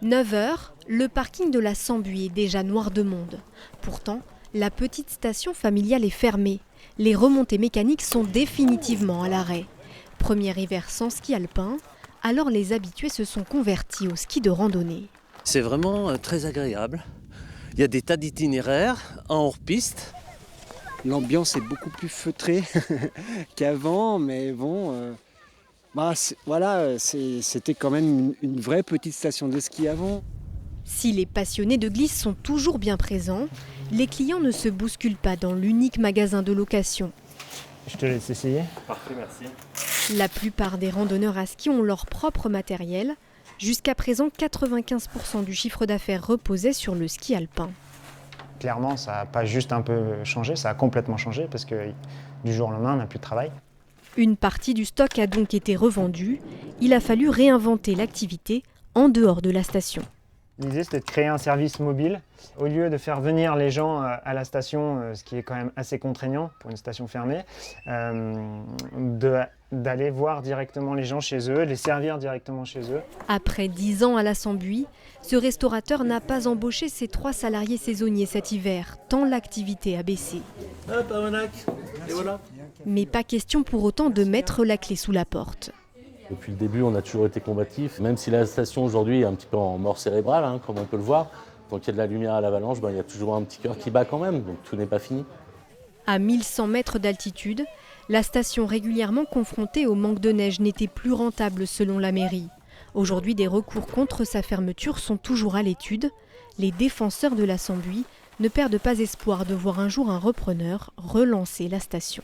9h, le parking de la Sambuie est déjà noir de monde. Pourtant, la petite station familiale est fermée. Les remontées mécaniques sont définitivement à l'arrêt. Premier hiver sans ski alpin, alors les habitués se sont convertis au ski de randonnée. C'est vraiment très agréable. Il y a des tas d'itinéraires en hors-piste. L'ambiance est beaucoup plus feutrée qu'avant, mais bon, c'était quand même une vraie petite station de ski avant. Si les passionnés de glisse sont toujours bien présents, les clients ne se bousculent pas dans l'unique magasin de location. Je te laisse essayer. Parfait, merci. La plupart des randonneurs à ski ont leur propre matériel. Jusqu'à présent, 95% du chiffre d'affaires reposait sur le ski alpin. Clairement, ça n'a pas juste un peu changé, ça a complètement changé parce que du jour au lendemain, on n'a plus de travail. Une partie du stock a donc été revendue. Il a fallu réinventer l'activité en dehors de la station. L'idée, c'était de créer un service mobile. Au lieu de faire venir les gens à la station, ce qui est quand même assez contraignant pour une station fermée, d'aller voir directement les gens chez eux, les servir directement chez eux. Après 10 ans à la Sambuie, ce restaurateur n'a pas embauché ses 3 salariés saisonniers cet hiver, tant l'activité a baissé. Hop, Amanac, et voilà. Mais pas question pour autant de mettre la clé sous la porte. Depuis le début, on a toujours été combatifs, même si la station aujourd'hui est un petit peu en mort cérébrale, comme on peut le voir. Tant qu'il y a de la lumière à l'avalanche, il y a toujours un petit cœur qui bat quand même, donc tout n'est pas fini. À 1100 mètres d'altitude, la station régulièrement confrontée au manque de neige n'était plus rentable selon la mairie. Aujourd'hui, des recours contre sa fermeture sont toujours à l'étude. Les défenseurs de la Sambuie ne perdent pas espoir de voir un jour un repreneur relancer la station.